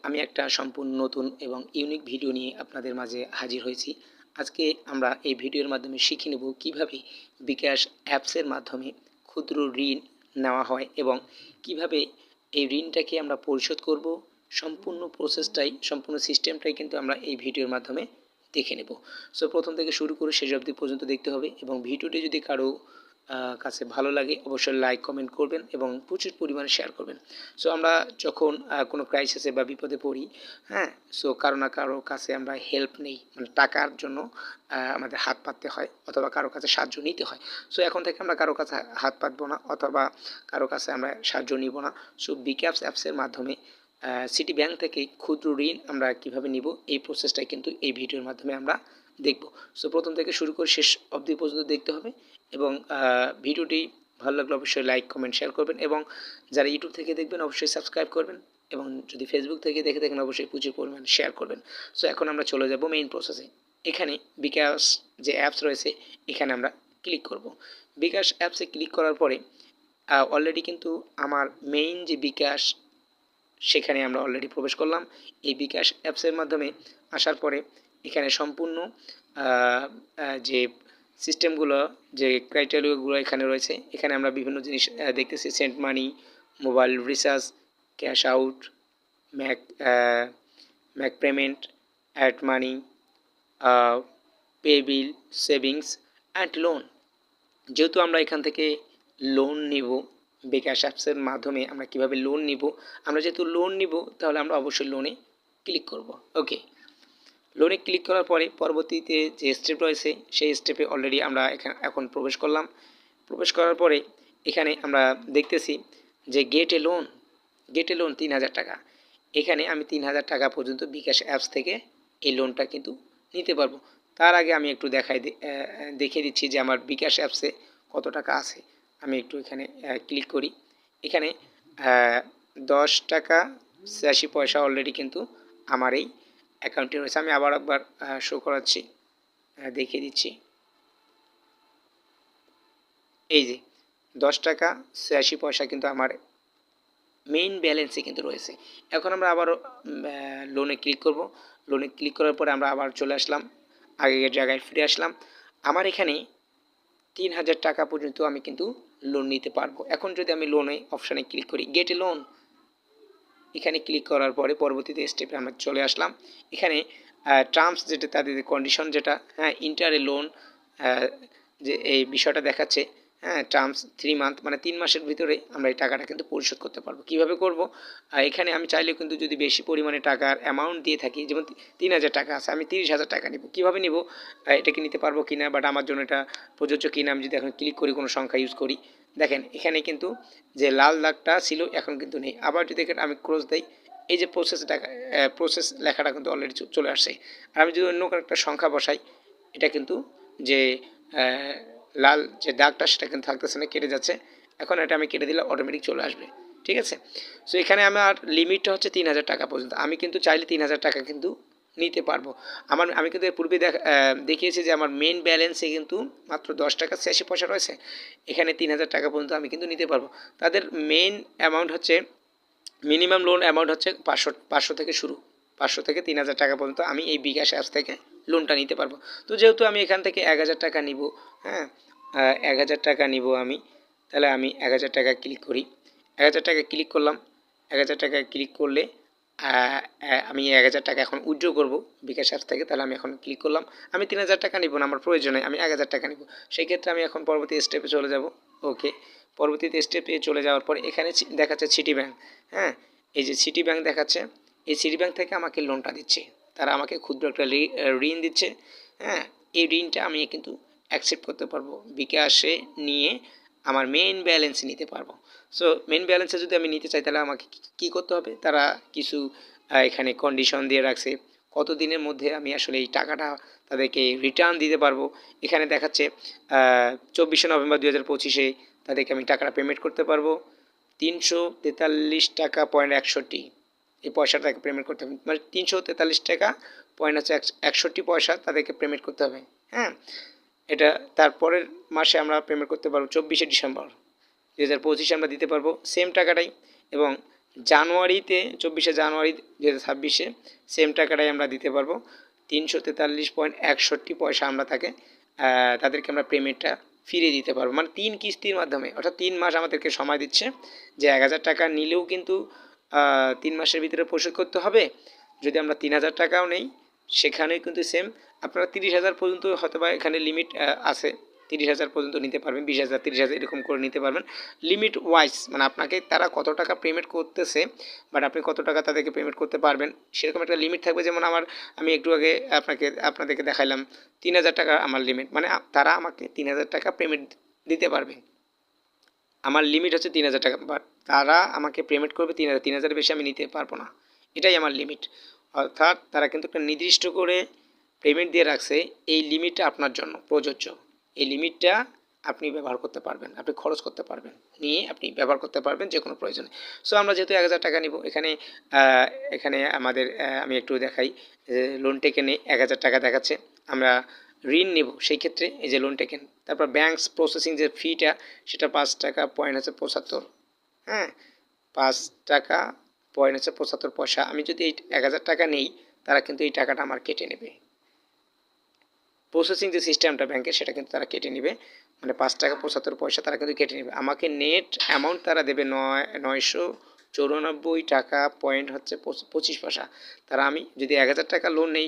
আমি একটা সম্পূর্ণ নতুন এবং ইউনিক ভিডিও নিয়ে আপনাদের মাঝে হাজির হয়েছি। আজকে আমরা এই ভিডিওর মাধ্যমে শিখে নেব কিভাবে বিকাশ অ্যাপসের মাধ্যমে ক্ষুদ্র ঋণ নেওয়া হয় এবং কিভাবে এই ঋণটাকে আমরা পরিশোধ করব। সম্পূর্ণ সিস্টেমটাই কিন্তু আমরা এই ভিডিওর মাধ্যমে দেখে নেব। সো প্রথম থেকে শুরু করে শেষ অবধি পর্যন্ত দেখতে হবে এবং ভিডিওটি যদি কারো কাছে ভালো লাগে অবশ্যই লাইক কমেন্ট করবেন এবং প্রচুর পরিমাণে শেয়ার করবেন। সো আমরা যখন কোনো ক্রাইসিসে বা বিপদে পড়ি, হ্যাঁ, সো কারো না কারো কাছে আমরা হেল্প নেই, মানে টাকার জন্য আমাদের হাত পাততে হয় অথবা কারো কাছে সাহায্য নিতে হয়। সো এখন থেকে আমরা কারো কাছে হাত পাতবো না অথবা কারো কাছে আমরা সাহায্য নিব না। সো বিকাশ অ্যাপসের মাধ্যমে সিটি ব্যাংক থেকে ক্ষুদ্র ঋণ আমরা কিভাবে নিব এই প্রসেসটাই কিন্তু এই ভিডিওর মাধ্যমে আমরা দেখব। সো প্রথম থেকে শুরু করে শেষ অবধি পর্যন্ত দেখতে হবে এবং ভিডিওটি ভালো লাগলে অবশ্যই লাইক কমেন্ট শেয়ার করবেন এবং যারা ইউটিউব থেকে দেখবেন অবশ্যই সাবস্ক্রাইব করবেন এবং যদি ফেসবুক থেকে দেখে থাকেন অবশ্যই প্রচুর পরিমাণ শেয়ার করবেন। সো এখন আমরা চলে যাব মেইন প্রসেসে। এখানে বিকাশ যে অ্যাপস রয়েছে এখানে আমরা ক্লিক করব। বিকাশ অ্যাপসে ক্লিক করার পরে অলরেডি কিন্তু আমার মেইন যে বিকাশ সেখানে আমরা অলরেডি প্রবেশ করলাম। এই বিকাশ অ্যাপসের মাধ্যমে আসার পরে এখানে সম্পূর্ণ যে সিস্টেমগুলো, যে ক্রাইটেরিয়াগুলো এখানে রয়েছে, এখানে আমরা বিভিন্ন জিনিস দেখতেছি। Send money, mobile recharge, cash out, make make payment, add money, pay bill, savings and loan. যেহেতু আমরা এখান থেকে লোন নিব, বিকাশ অ্যাপসের মাধ্যমে আমরা কিভাবে লোন নিব, আমরা যেহেতু লোন নিব তাহলে আমরা অবশ্যই লোনে ক্লিক করব। ওকে, লোনে ক্লিক করার পরে পরবর্তীতে যে স্টেপ রয়েছে সেই স্টেপে অলরেডি আমরা এখন প্রবেশ করলাম। প্রবেশ করার পরে এখানে আমরা দেখতেছি যে গেট এ লোন ৩,০০০ টাকা। এখানে আমি ৩,০০০ টাকা পর্যন্ত বিকাশ অ্যাপস থেকে এই লোনটা কিন্তু নিতে পারবো। তার আগে আমি একটু দেখিয়ে দিচ্ছি যে আমার বিকাশ অ্যাপসে কত টাকা আছে। আমি একটু এখানে ক্লিক করি। এখানে 10 টাকা ৮৬ পয়সা অলরেডি কিন্তু আমার এই অ্যাকাউন্টে রয়েছে। আমি আবার একবার শো করাচ্ছি, দেখিয়ে দিচ্ছি। এই যে 10 টাকা ৮৬ পয়সা কিন্তু আমার মেইন ব্যালেন্সে কিন্তু রয়েছে। এখন আমরা আবারও লোনে ক্লিক করব। লোনে ক্লিক করার পরে আমরা আবার চলে আসলাম, আগের জায়গায় ফিরে আসলাম। আমার এখানে ৩,০০০ টাকা পর্যন্ত আমি কিন্তু লোন নিতে পারবো। এখন যদি আমি লোনে অপশানে ক্লিক করি, গেট এ লোন, এখানে ক্লিক করার পরে পরবর্তীতে স্টেপে আমরা চলে আসলাম। এখানে টার্মস যেটা, তাদের কন্ডিশন যেটা, হ্যাঁ, ইন্টার এ লোন, যে এই বিষয়টা দেখাচ্ছে, হ্যাঁ, টার্মস 3 মান্থ, মানে 3 মাসের ভিতরে আমরা এই টাকাটা কিন্তু পরিশোধ করতে পারবো। কীভাবে করব? এখানে আমি চাইলেও কিন্তু যদি বেশি পরিমাণে টাকার অ্যামাউন্ট দিয়ে থাকি, যেমন ৩,০০০ টাকা আছে, আমি ৩০,০০০ টাকা নিব। কীভাবে নিব? এটাকে নিতে পারবো কি না, বাট আমার জন্য এটা প্রযোজ্য কিনা আমি যদি এখন ক্লিক করি, কোনো সংখ্যা ইউজ করি, দেখেন এখানে কিন্তু যে লাল দাগটা ছিল এখন কিন্তু নেই। আবার যদি এখানে আমি ক্রস দেই, এই যে প্রসেস লেখাটা কিন্তু অলরেডি চলে আসছে। আর আমি যদি অন্য একটা সংখ্যা বসাই, এটা কিন্তু যে লাল যে দাগটা সেটা কিন্তু থাকতেছে না, কেটে যাচ্ছে। এখন এটা আমি কেটে দিলে অটোমেটিক চলে আসবে। ঠিক আছে? সো এখানে আমার লিমিটটা হচ্ছে ৩,০০০ টাকা পর্যন্ত। আমি কিন্তু চাইলে ৩,০০০ টাকা কিন্তু নিতে পারবো। আমি কিন্তু এর পূর্বে দেখিয়েছি যে আমার মেইন ব্যালেন্সে কিন্তু মাত্র 10 টাকা ৮৬ পয়সা রয়েছে। এখানে ৩,০০০ টাকা পর্যন্ত আমি কিন্তু নিতে পারবো। তাদের মেইন অ্যামাউন্ট হচ্ছে, মিনিমাম লোন অ্যামাউন্ট হচ্ছে 500 থেকে শুরু। 500 থেকে ৩,০০০ টাকা পর্যন্ত আমি এই বিকাশ অ্যাপস থেকে লোনটা নিতে পারবো। তো যেহেতু আমি এখান থেকে ১,০০০ টাকা নিব, হ্যাঁ, ১,০০০ টাকা নিব আমি, তাহলে আমি ১,০০০ টাকা ক্লিক করি। ১,০০০ টাকা ক্লিক করলাম। ১,০০০ টাকা ক্লিক করলে আমি ১,০০০ টাকা এখন উইথড্র করব বিকাশ অ্যাপস থেকে। তাহলে আমি এখন ক্লিক করলাম। আমি ৩,০০০ টাকা নিব না, আমার প্রয়োজন নেই, আমি ১,০০০ টাকা নিব। সেই ক্ষেত্রে আমি এখন পরবর্তী স্টেপে চলে যাব। ওকে, পরবর্তীতে স্টেপে চলে যাওয়ার পর এখানে দেখাচ্ছে সিটি ব্যাংক, হ্যাঁ, এই যে সিটি ব্যাংক দেখাচ্ছে, এই সিটি ব্যাংক থেকে আমাকে লোনটা দিচ্ছে। তারা আমাকে ক্ষুদ্র একটা ঋণ দিচ্ছে, হ্যাঁ। এই ঋণটা আমি কিন্তু অ্যাকসেপ্ট করতে পারবো, বিকাশে নিয়ে আমার মেইন ব্যালেন্স নিতে পারবো। সো মেইন ব্যালেন্সে যদি আমি নিতে চাই তাহলে আমাকে কী করতে হবে, তারা কিছু এখানে কন্ডিশন দিয়ে রাখছে, কত দিনের মধ্যে আমি আসলে এই টাকাটা তাদেরকে রিটার্ন দিতে পারবো। এখানে দেখাচ্ছে 24শে নভেম্বর 2025-এ তাদেরকে আমি টাকাটা পেমেন্ট করতে পারবো 343 টাকা পয়েন্ট 61, এই পয়সাটাকে পেমেন্ট করতে হবে, মানে 343 টাকা পয়েন্ট হচ্ছে 61 পয়সা তাদেরকে পেমেন্ট করতে হবে, হ্যাঁ। এটা তারপরের মাসে আমরা পেমেন্ট করতে পারবো 24শে ডিসেম্বর 2025 আমরা দিতে পারবো সেম টাকাটাই, এবং জানুয়ারিতে 24শে জানুয়ারি 2026-এ সেম টাকাটাই আমরা দিতে পারবো। 343.61 আমরা তাদেরকে আমরা পেমেন্টটা ফিরিয়ে দিতে পারবো, মানে 3 কিস্তির মাধ্যমে, অর্থাৎ 3 মাস আমাদেরকে সময় দিচ্ছে যে 1000 টাকা নিলেও কিন্তু 3 মাসের ভিতরে পরিশোধ করতে হবে। যদি আমরা 3000 টাকাও নেই সেখানেও কিন্তু সেম, আপনারা 30,000 পর্যন্ত হয়তো বা এখানে লিমিট আছে, 30,000 পর্যন্ত নিতে পারবেন, 20,000 30,000 এরকম করে নিতে পারবেন লিমিট ওয়াইজ, মানে আপনাকে তারা কত টাকা পেমেন্ট করতেছে বাট আপনি কত টাকা তাদেরকে পেমেন্ট করতে পারবেন সেরকম একটা লিমিট থাকবে। যেমন আমি একটু আগে আপনাদেরকে দেখাইলাম 3000 টাকা আমার লিমিট, মানে তারা আমাকে 3000 টাকা পেমেন্ট দিতে পারবে, আমার লিমিট হচ্ছে 3000 টাকা, বাট তারা আমাকে পেমেন্ট করবে 3000, 3000 বেশি আমি নিতে পারবো না, এটাই আমার লিমিট। অর্থাৎ তারা কিন্তু একটা নির্দিষ্ট করে পেমেন্ট দিয়ে রাখছে, এই লিমিটটা আপনার জন্য প্রযোজ্য, এই লিমিটটা আপনি ব্যবহার করতে পারবেন, আপনি খরচ করতে পারবেন, নিয়ে আপনি ব্যবহার করতে পারবেন যে কোনো প্রয়োজনে। সো আমরা যেহেতু 1000 টাকা নিব এখানে আমাদের আমি একটু দেখাই যে লোন টেকেনে 1000 টাকা দেখাচ্ছে, আমরা ঋণ নেব সেই ক্ষেত্রে এই যে লোন টেকেন, তারপর ব্যাংকস প্রসেসিং যে ফিটা সেটা 5 টাকা পয়েন্ট হচ্ছে 75, হ্যাঁ 5 টাকা পয়েন্ট হচ্ছে 75 পয়সা। আমি যদি এই 1000 টাকা নেই তারা কিন্তু এই টাকাটা আমার কেটে নেবে, প্রসেসিং যে সিস্টেমটা ব্যাংকের সেটা কিন্তু তারা কেটে নেবে, মানে 5 টাকা 75 পয়সা তারা কিন্তু কেটে নেবে। আমাকে নেট অ্যামাউন্ট তারা দেবে 994 টাকা পয়েন্ট হচ্ছে 25 পয়সা। তারা আমি যদি 1000 টাকা লোন নেই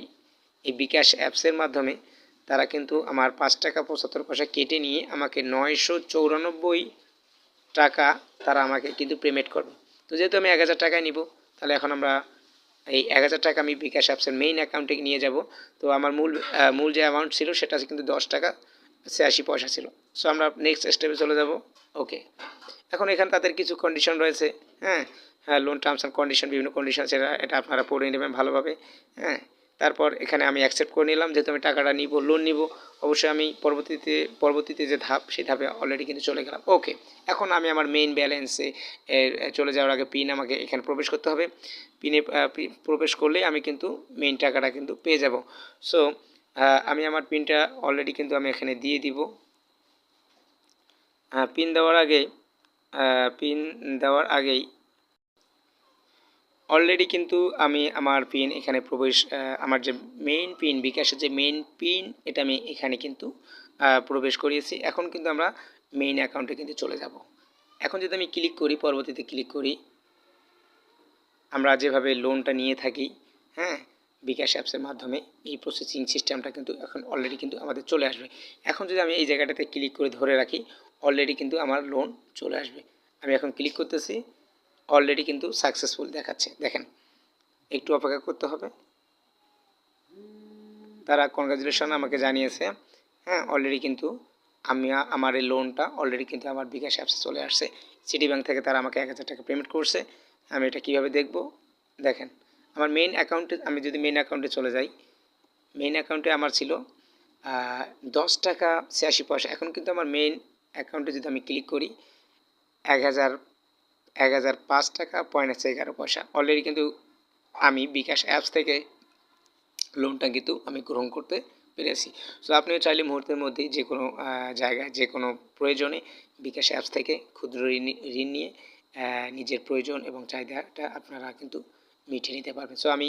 এই বিকাশ অ্যাপসের মাধ্যমে, তারা কিন্তু আমার 5 টাকা 75 পয়সা কেটে নিয়ে আমাকে 994 টাকা তারা আমাকে কিন্তু পেমেন্ট করবে। তো যেহেতু আমি 1000 টাকায় নিব, তাহলে এখন আমরা এই 1000 টাকা আমি বিকাশ অ্যাপসের মেইন অ্যাকাউন্টে নিয়ে যাব। তো আমার মূল যে অ্যামাউন্ট ছিল সেটা কিন্তু 10 টাকা 86 পয়সা ছিল। সো আমরা নেক্সট স্টেপে চলে যাব। ওকে, এখন এখানে তাদের কিছু কন্ডিশন রয়েছে, হ্যাঁ লোন টার্মস অ্যান্ড কন্ডিশন, বিভিন্ন কন্ডিশন এটা আপনারা পড়ে নেবেন ভালোভাবে, হ্যাঁ। তারপর এখানে আমি অ্যাকসেপ্ট করে নিলাম, যেহেতু আমি টাকাটা নিব, লোন নিব, অবশ্যই আমি পরবর্তীতে যে ধাপ সেই ধাপে অলরেডি কিন্তু চলে গেলাম। ওকে, এখন আমি আমার মেইন ব্যালেন্সে চলে যাওয়ার আগে পিন আমাকে এখানে প্রবেশ করতে হবে, পিনে প্রবেশ করলেই আমি কিন্তু মেইন টাকাটা কিন্তু পেয়ে যাব। সো আমি আমার পিনটা অলরেডি কিন্তু আমি এখানে দিয়ে দিব। পিন দেওয়ার আগেই অলরেডি কিন্তু আমি আমার পিন এখানে আমার যে মেইন পিন, বিকাশের যে মেইন পিন, এটা আমি এখানে কিন্তু প্রবেশ করিয়েছি। এখন কিন্তু আমরা মেইন অ্যাকাউন্টে কিন্তু চলে যাব। এখন যদি আমি ক্লিক করি, পরবর্তীতে ক্লিক করি, আমরা যেভাবে লোনটা নিয়ে থাকি, হ্যাঁ বিকাশ অ্যাপসের মাধ্যমে, এই প্রসেসিং সিস্টেমটা কিন্তু এখন অলরেডি কিন্তু আমাদের চলে আসবে। এখন যদি আমি এই জায়গাটাতে ক্লিক করে ধরে রাখি, অলরেডি কিন্তু আমার লোন চলে আসবে। আমি এখন ক্লিক করতেছি, অলরেডি কিন্তু সাকসেসফুল দেখাচ্ছে, দেখেন। একটু অপেক্ষা করতে হবে, তারা কনগ্রাচুলেশন আমাকে জানিয়েছে, হ্যাঁ অলরেডি কিন্তু আমার এই লোনটা অলরেডি কিন্তু আমার বিকাশ অ্যাপসে চলে আসছে। সিটি ব্যাংক থেকে তারা আমাকে 1000 টাকা পেমেন্ট করছে। আমি এটা কীভাবে দেখব, দেখেন আমার মেইন অ্যাকাউন্টে, আমি যদি মেইন অ্যাকাউন্টে চলে যাই, মেইন অ্যাকাউন্টে আমার ছিল 10 টাকা 86 পয়সা। এখন কিন্তু আমার মেইন অ্যাকাউন্টে যদি আমি ক্লিক করি, 1005 টাকা পয়েন্ট 11 পয়সা অলরেডি কিন্তু আমি বিকাশ অ্যাপস থেকে লোনটা কিন্তু আমি গ্রহণ করতে পেরেছি। সো আপনিও চাইলে মুহূর্তের মধ্যেই যে কোনো জায়গায়, যে কোনো প্রয়োজনে বিকাশ অ্যাপস থেকে ক্ষুদ্র ঋণ নিয়ে নিজের প্রয়োজন এবং চাহিদাটা আপনারা কিন্তু মিটিয়ে নিতে পারবেন। সো আমি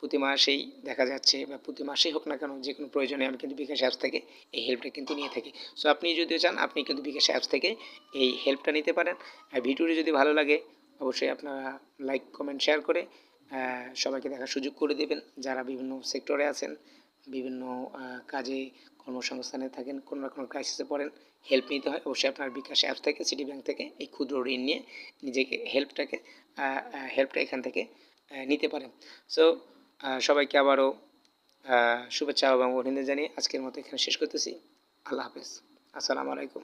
প্রতি মাসেই দেখা যাচ্ছে, বা প্রতি মাসেই হোক না কেন, যে কোনো প্রয়োজনে আমি কিন্তু বিকাশ অ্যাপস থেকে এই হেল্পটা কিন্তু নিয়ে থাকি। সো আপনি যদি চান, আপনি কিন্তু বিকাশ অ্যাপস থেকে এই হেল্পটা নিতে পারেন। আর ভিডিওটি যদি ভালো লাগে অবশ্যই আপনারা লাইক, কমেন্ট, শেয়ার করে সবাইকে দেখার সুযোগ করে দেবেন, যারা বিভিন্ন সেক্টরে আছেন, বিভিন্ন কাজে কর্মসংস্থানে থাকেন, কোনো না কোনো ক্রাইসিসে পড়েন, হেল্প নিতে হয়, অবশ্যই আপনার বিকাশ অ্যাপস থেকে, সিটি ব্যাংক থেকে এই ক্ষুদ্র ঋণ নিয়ে নিজেকে হেল্পটা এখান থেকে নিতে পারেন। সো সবাইকে আবারও শুভেচ্ছা এবং অভিনন্দন জানিয়ে আজকের মতো এখানে শেষ করতেছি। আল্লাহ হাফেজ, আসসালামু আলাইকুম।